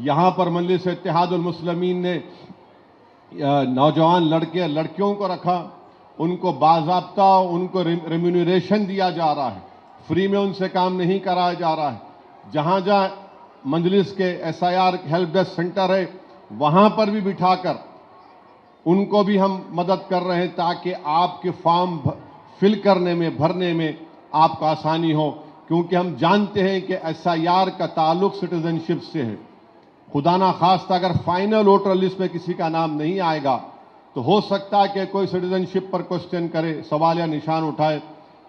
یہاں پر مجلس اتحاد المسلمین نے نوجوان لڑکے لڑکیوں کو رکھا، ان کو باضابطہ ان کو ریمونریشن دیا جا رہا ہے، فری میں ان سے کام نہیں کرایا جا رہا ہے۔ جہاں جہاں مجلس کے S I R help desk centre ہے وہاں پر بھی بٹھا کر ان کو بھی ہم مدد کر رہے ہیں تاکہ آپ کے فارم فل کرنے میں بھرنے میں آپ کو آسانی ہو، کیونکہ ہم جانتے ہیں کہ ایس آئی آر کا تعلق سٹیزن شپ سے ہے۔ خدا نہ خواستہ اگر فائنل ووٹر لسٹ میں کسی کا نام نہیں آئے گا تو ہو سکتا ہے کہ کوئی سٹیزن شپ پر کوسچن کرے، سوال یا نشان اٹھائے،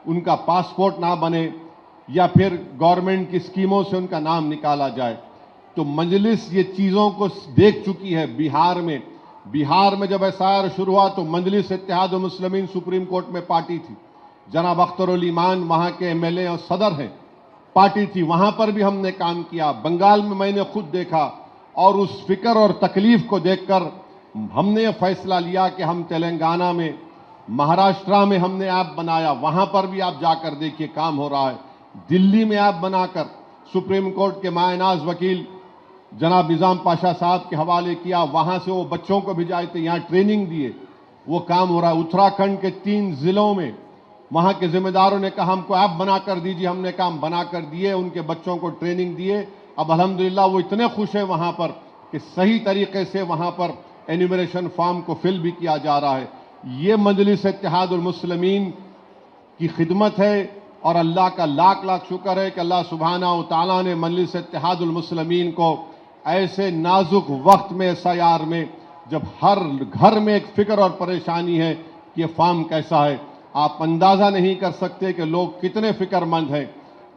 ان کا پاسپورٹ نہ بنے یا پھر گورنمنٹ کی اسکیموں سے ان کا نام نکالا جائے۔ تو مجلس یہ چیزوں کو دیکھ چکی ہے۔ بہار میں جب ایس آئی آر شروع ہوا تو مجلس اتحاد المسلمین سپریم کورٹ میں پارٹی تھی، جناب اختر الایمان وہاں کے ایم ایل اے اور صدر ہیں، پارٹی تھی، وہاں پر بھی ہم نے کام کیا۔ بنگال میں نے خود دیکھا، اور اس فکر اور تکلیف کو دیکھ کر ہم نے یہ فیصلہ لیا کہ ہم تلنگانہ میں، مہاراشٹرا میں ہم نے ایپ بنایا، وہاں پر بھی آپ جا کر دیکھیے کام ہو رہا ہے۔ دلی میں ایپ بنا کر سپریم کورٹ کے مایہ ناز وکیل جناب نظام پاشا صاحب کے حوالے کیا، وہاں سے وہ بچوں کو بھیجائے تھے، یہاں ٹریننگ دیے، وہ کام ہو رہا ہے۔ اتراکھنڈ کے 3 ضلعوں میں وہاں کے ذمہ داروں نے کہا ہم کو ایپ بنا کر دیجیے، ہم نے کام بنا کر دیے، ان کے بچوں کو ٹریننگ دیے۔ اب الحمدللہ وہ اتنے خوش ہیں وہاں پر کہ صحیح طریقے سے وہاں پر انیمریشن فارم کو فل بھی کیا جا رہا ہے۔ یہ مجلس اتحاد المسلمین کی خدمت ہے، اور اللہ کا لاکھ لاکھ شکر ہے کہ اللہ سبحانہ و تعالیٰ نے مجلس اتحاد المسلمین کو ایسے نازک وقت میں ایس آئی آر میں، جب ہر گھر میں ایک فکر اور پریشانی ہے کہ یہ فارم کیسا ہے، آپ اندازہ نہیں کر سکتے کہ لوگ کتنے فکر مند ہیں۔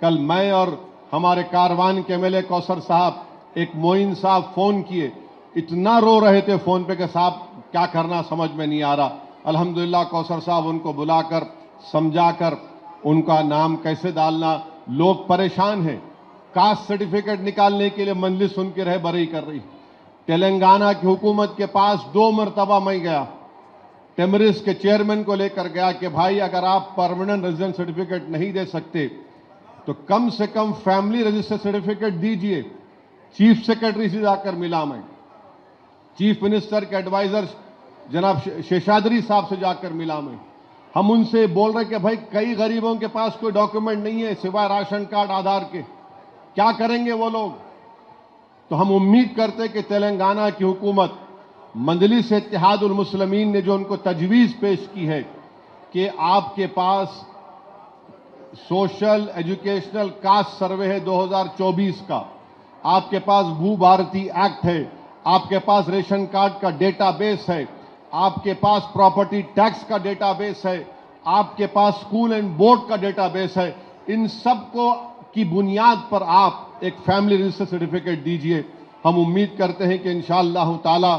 کل میں اور ہمارے کاروان کے ایم ایل اے کوثر صاحب، ایک معین صاحب فون کیے، اتنا رو رہے تھے فون پہ کہ صاحب کیا کرنا سمجھ میں نہیں آ رہا۔ الحمدللہ کوثر صاحب ان کو بلا کر سمجھا کر ان کا نام کیسے ڈالنا، لوگ پریشان ہیں۔ کاسٹ سرٹیفکیٹ نکالنے کے لیے مجلس ان کی رہبری کر رہی۔ تلنگانہ کی حکومت کے پاس 2 مرتبہ میں گیا، ٹیمرس کے چیئرمین کو لے کر گیا کہ بھائی اگر آپ پرماننٹ ریزیڈنس سرٹیفکیٹ نہیں دے سکتے تو کم سے کم فیملی رجسٹر سرٹیفکیٹ دیجئے۔ چیف سیکرٹری سے جا کر ملا میں، چیف منسٹر کے ایڈوائزر جناب شیشادری صاحب سے جا کر ملا میں۔ ہم ان سے بول رہے کہ بھائی کئی غریبوں کے پاس کوئی ڈاکیومنٹ نہیں ہے سوائے راشن کارڈ آدھار کے، کیا کریں گے وہ لوگ؟ تو ہم امید کرتے کہ تلنگانہ کی حکومت، مجلس اتحاد المسلمین نے جو ان کو تجویز پیش کی ہے کہ آپ کے پاس سوشل ایجوکیشنل کاسٹ سروے ہے 2024 کا، آپ کے پاس بھو بھارتی ایکٹ ہے، آپ کے پاس ریشن کارڈ کا ڈیٹا بیس ہے، آپ کے پاس پراپرٹی ٹیکس کا ڈیٹا بیس ہے، آپ کے پاس اسکول اینڈ بورڈ کا ڈیٹا بیس ہے، ان سب کو کی بنیاد پر آپ ایک فیملی رجسٹر سرٹیفکیٹ دیجئے۔ ہم امید کرتے ہیں کہ انشاءاللہ تعالی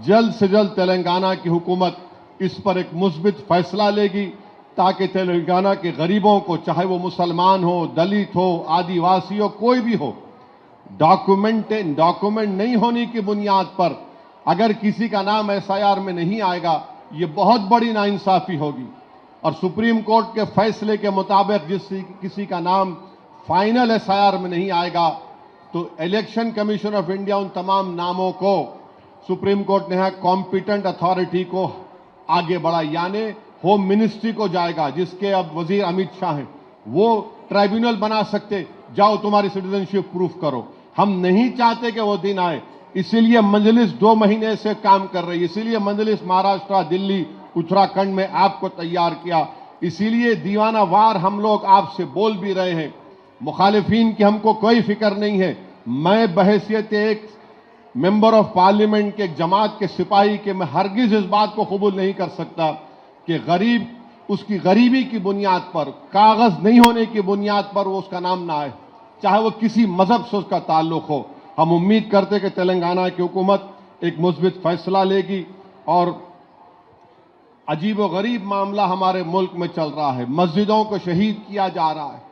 جلد سے جلد تلنگانہ کی حکومت اس پر ایک مثبت فیصلہ لے گی تاکہ تلنگانہ کے غریبوں کو، چاہے وہ مسلمان ہو، دلت ہو، آدیواسی ہو، کوئی بھی ہو، ڈاکومنٹ نہیں ہونے کی بنیاد پر اگر کسی کا نام ایس آئی آر میں نہیں آئے گا، یہ بہت بڑی ناانصافی ہوگی۔ اور سپریم کورٹ کے فیصلے کے مطابق کسی کا نام فائنل ایس آئی آر میں نہیں آئے گا تو الیکشن کمیشن آف انڈیا ان تمام ناموں کو سپریم کورٹ نے کمپیٹنٹ اتھارٹی کو آگے بڑھا، یعنی ہوم منسٹری کو جائے گا، جس کے اب وزیر امیت شاہ ہیں، وہ ٹرائیبیونل بنا سکتے، جاؤ تمہاری سٹیزن شپ پروف کرو۔ ہم نہیں چاہتے کہ وہ دن آئے، اسی لیے مجلس 2 مہینے سے کام کر رہی ہے، اسی لیے مجلس مہاراشٹرا، دلی، اتراکھنڈ میں آپ کو تیار کیا، اسی لیے دیوانہ وار ہم لوگ آپ سے بول بھی رہے ہیں۔ مخالفین کی ہم کو کوئی فکر نہیں ہے، میں بحیثیت ایک ممبر آف پارلیمنٹ کے ایک جماعت کے سپاہی کے میں ہرگز اس بات کو قبول نہیں کر سکتا کہ غریب اس کی غریبی کی بنیاد پر، کاغذ نہیں ہونے کی بنیاد پر وہ اس کا نام نہ آئے، چاہے وہ کسی مذہب سے اس کا تعلق ہو۔ ہم امید کرتے کہ تلنگانہ کی حکومت ایک مثبت فیصلہ لے گی۔ اور عجیب و غریب معاملہ ہمارے ملک میں چل رہا ہے، مسجدوں کو شہید کیا جا رہا ہے،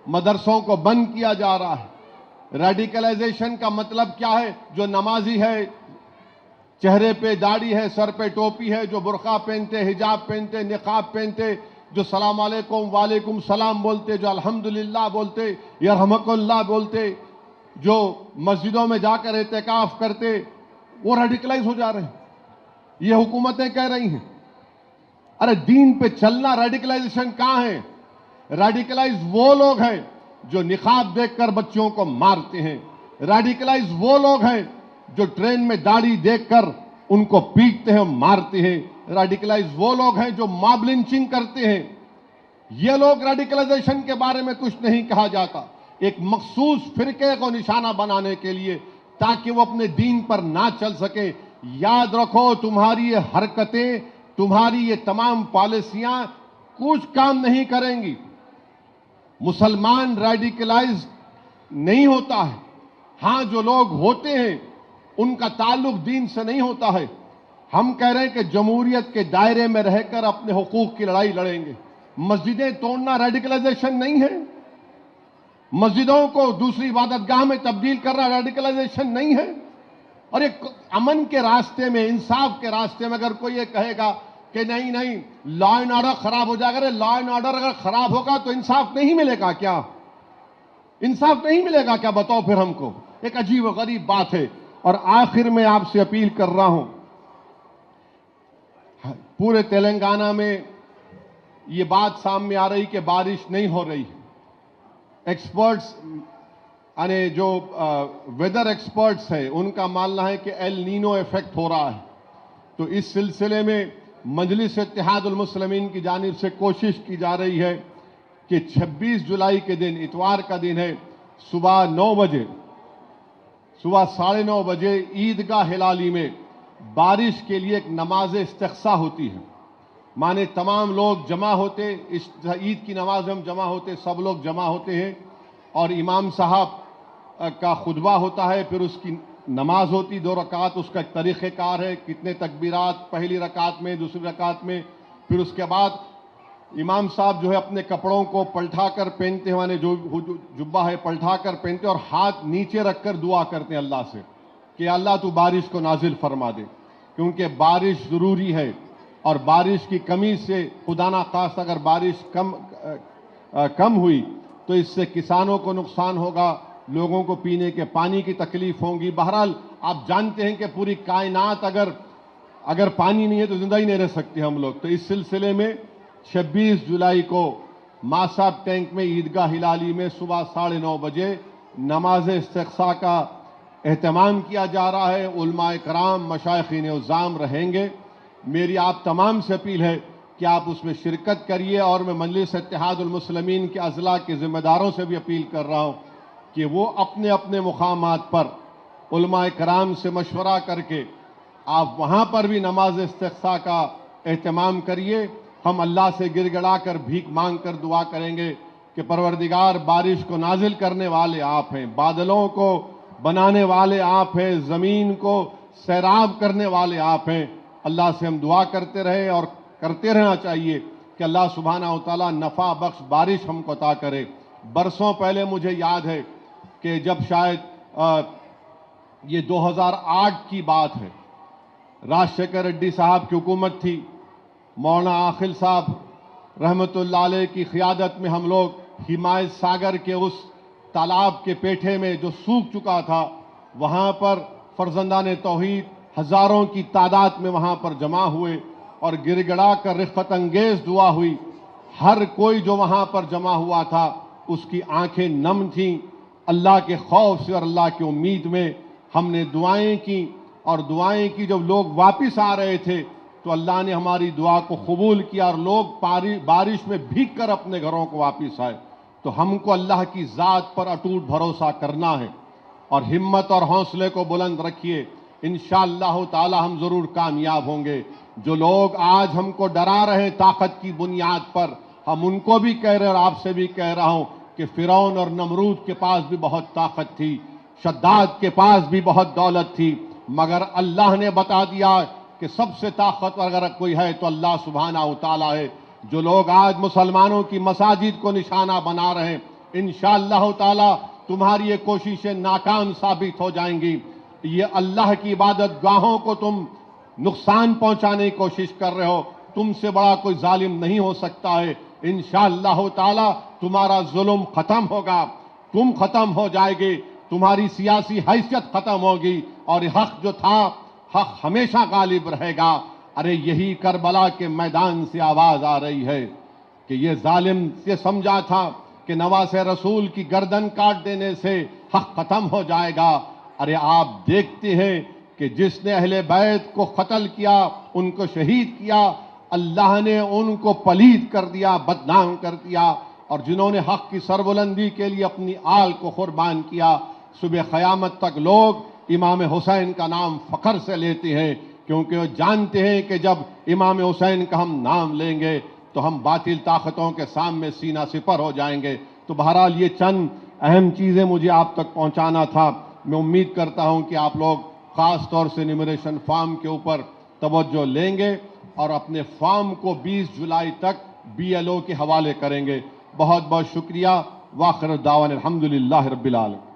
مدرسوں کو بند کیا جا رہا ہے۔ ریڈیکلائزیشن کا مطلب کیا ہے؟ جو نمازی ہے، چہرے پہ داڑھی ہے، سر پہ ٹوپی ہے، جو برقع پہنتے، حجاب پہنتے، نقاب پہنتے، جو سلام علیکم وعلیکم سلام بولتے، جو الحمدللہ بولتے، یرحمک اللہ بولتے، جو مسجدوں میں جا کر اعتکاف کرتے وہ ریڈیکلائز ہو جا رہے ہیں. یہ حکومتیں کہہ رہی ہیں. ارے دین پہ چلنا ریڈیکلائزیشن کہاں ہے؟ ریڈیکلائز وہ لوگ ہیں جو نقاب دیکھ کر بچوں کو مارتے ہیں. ریڈیکلائز وہ لوگ ہیں جو ٹرین میں داڑھی دیکھ کر ان کو پیٹتے ہیں مارتے ہیں. ریڈیکلائز وہ لوگ ہیں جو ماب لنچنگ کرتے ہیں. یہ لوگ ریڈیکلائزیشن کے بارے میں کچھ نہیں کہا جاتا. ایک مخصوص فرقے کو نشانہ بنانے کے لیے تاکہ وہ اپنے دین پر نہ چل سکے. یاد رکھو تمہاری یہ حرکتیں، تمہاری یہ تمام پالیسیاں کچھ کام نہیں کریں گی. مسلمان ریڈیکلائز نہیں ہوتا ہے. ہاں جو لوگ ہوتے ہیں ان کا تعلق دین سے نہیں ہوتا ہے. ہم کہہ رہے ہیں کہ جمہوریت کے دائرے میں رہ کر اپنے حقوق کی لڑائی لڑیں گے. مسجدیں توڑنا ریڈیکلائزیشن نہیں ہے. مسجدوں کو دوسری عبادت گاہ میں تبدیل کرنا ریڈیکلائزیشن نہیں ہے. اور ایک امن کے راستے میں، انصاف کے راستے میں اگر کوئی یہ کہے گا کہ نہیں لا اینڈ آرڈر خراب ہو جائے گا، لا اینڈ آرڈر اگر خراب ہوگا تو انصاف نہیں ملے گا کیا؟ انصاف نہیں ملے گا کیا؟ بتاؤ پھر ہم کو. ایک عجیب و غریب بات ہے. اور آخر میں آپ سے اپیل کر رہا ہوں، پورے تلنگانہ میں یہ بات سامنے آ رہی کہ بارش نہیں ہو رہی. ایکسپرٹس یعنی جو ویدر ایکسپرٹس ہیں ان کا ماننا ہے کہ ایل نینو ایفیکٹ ہو رہا ہے. تو اس سلسلے میں مجلس اتحاد المسلمین کی جانب سے کوشش کی جا رہی ہے کہ 26 جولائی کے دن، اتوار کا دن ہے، صبح 9 بجے، صبح 9:30 بجے عیدگاہ ہلالی میں بارش کے لیے ایک نماز استسقاء ہوتی ہے. مانے تمام لوگ جمع ہوتے، اس عید کی نماز میں ہم جمع ہوتے، سب لوگ جمع ہوتے ہیں اور امام صاحب کا خطبہ ہوتا ہے، پھر اس کی نماز ہوتی 2 رکعت. اس کا ایک طریقہ کار ہے، کتنے تکبیرات پہلی رکعت میں، دوسری رکعت میں. پھر اس کے بعد امام صاحب جو ہے اپنے کپڑوں کو پلٹا کر پہنتے ہیں، مانے جو جبہ ہے پلٹا کر پہنتے اور ہاتھ نیچے رکھ کر دعا کرتے ہیں اللہ سے کہ اللہ تو بارش کو نازل فرما دے، کیونکہ بارش ضروری ہے. اور بارش کی کمی سے خدا نخواستہ اگر بارش کم ہوئی تو اس سے کسانوں کو نقصان ہوگا، لوگوں کو پینے کے پانی کی تکلیف ہوگی. بہرحال آپ جانتے ہیں کہ پوری کائنات اگر پانی نہیں ہے تو زندہ ہی نہیں رہ سکتے ہم لوگ. تو اس سلسلے میں 26 جولائی کو ماساب ٹینک میں عیدگاہ ہلالی میں صبح 9:30 بجے نماز استسقاء کا اہتمام کیا جا رہا ہے. علماء کرام، مشائخین عظام رہیں گے. میری آپ تمام سے اپیل ہے کہ آپ اس میں شرکت کریے. اور میں مجلس اتحاد المسلمین کے اضلاع کے ذمہ داروں سے بھی اپیل کر رہا ہوں کہ وہ اپنے اپنے مقامات پر علماء کرام سے مشورہ کر کے آپ وہاں پر بھی نماز استسقاء کا اہتمام کریے. ہم اللہ سے گر گڑا کر بھیک مانگ کر دعا کریں گے کہ پروردگار بارش کو نازل کرنے والے آپ ہیں، بادلوں کو بنانے والے آپ ہیں، زمین کو سیراب کرنے والے آپ ہیں. اللہ سے ہم دعا کرتے رہے اور کرتے رہنا چاہیے کہ اللہ سبحانہ و تعالیٰ نفع بخش بارش ہم کو عطا کرے. برسوں پہلے مجھے یاد ہے کہ جب شاید یہ 2008 کی بات ہے، راجشیکھر ریڈی صاحب کی حکومت تھی. مولانا عاقل صاحب رحمت اللہ علیہ کی قیادت میں ہم لوگ ہمایت ساگر کے اس تالاب کے پیٹھے میں جو سوکھ چکا تھا، وہاں پر فرزندان توحید ہزاروں کی تعداد میں وہاں پر جمع ہوئے اور گر گڑا کر رفقت انگیز دعا ہوئی. ہر کوئی جو وہاں پر جمع ہوا تھا اس کی آنکھیں نم تھیں. اللہ کے خوف سے اور اللہ کی امید میں ہم نے دعائیں کی، اور دعائیں کی جب لوگ واپس آ رہے تھے تو اللہ نے ہماری دعا کو قبول کیا اور لوگ بارش میں بھیگ کر اپنے گھروں کو واپس آئے. تو ہم کو اللہ کی ذات پر اٹوٹ بھروسہ کرنا ہے اور ہمت اور حوصلے کو بلند رکھیے. انشاءاللہ تعالی ہم ضرور کامیاب ہوں گے. جو لوگ آج ہم کو ڈرا رہے ہیں طاقت کی بنیاد پر، ہم ان کو بھی کہہ رہے ہیں اور آپ سے بھی کہہ رہا ہوں کہ فرعون اور نمرود کے پاس بھی بہت طاقت تھی، شداد کے پاس بھی بہت دولت تھی، مگر اللہ نے بتا دیا کہ سب سے طاقتور اگر کوئی ہے تو اللہ سبحانہ و تعالی ہے. جو لوگ آج مسلمانوں کی مساجد کو نشانہ بنا رہے ہیں، انشاءاللہ تعالی تمہاری یہ کوششیں ناکام ثابت ہو جائیں گی. یہ اللہ کی عبادت گاہوں کو تم نقصان پہنچانے کی کوشش کر رہے ہو. تم سے بڑا کوئی ظالم نہیں ہو سکتا ہے. انشاءاللہ تعالی تمہارا ظلم ختم ہوگا، تم ختم ہو جائے گے. تمہاری سیاسی حیثیت ختم ہوگی اور حق جو تھا حق ہمیشہ غالب رہے گا۔ ارے یہی کربلا کے میدان سے آواز آ رہی ہے کہ یہ ظالم یہ سمجھا تھا کہ نواسہ رسول کی گردن کاٹ دینے سے حق ختم ہو جائے گا۔ ارے آپ دیکھتے ہیں کہ جس نے اہل بیت کو قتل کیا، ان کو شہید کیا، اللہ نے ان کو پلید کر دیا، بدنام کر دیا، اور جنہوں نے حق کی سربلندی کے لیے اپنی آل کو قربان کیا، صبح قیامت تک لوگ امام حسین کا نام فخر سے لیتے ہیں، کیونکہ وہ جانتے ہیں کہ جب امام حسین کا ہم نام لیں گے تو ہم باطل طاقتوں کے سامنے سینہ سپر ہو جائیں گے۔ تو بہرحال یہ چند اہم چیزیں مجھے آپ تک پہنچانا تھا۔ میں امید کرتا ہوں کہ آپ لوگ خاص طور سے انیمریشن فارم کے اوپر توجہ لیں گے اور اپنے فارم کو 20 جولائی تک BLO کے حوالے کریں گے۔ بہت بہت شکریہ۔ وآخر دعوانا الحمدللہ رب العالمین۔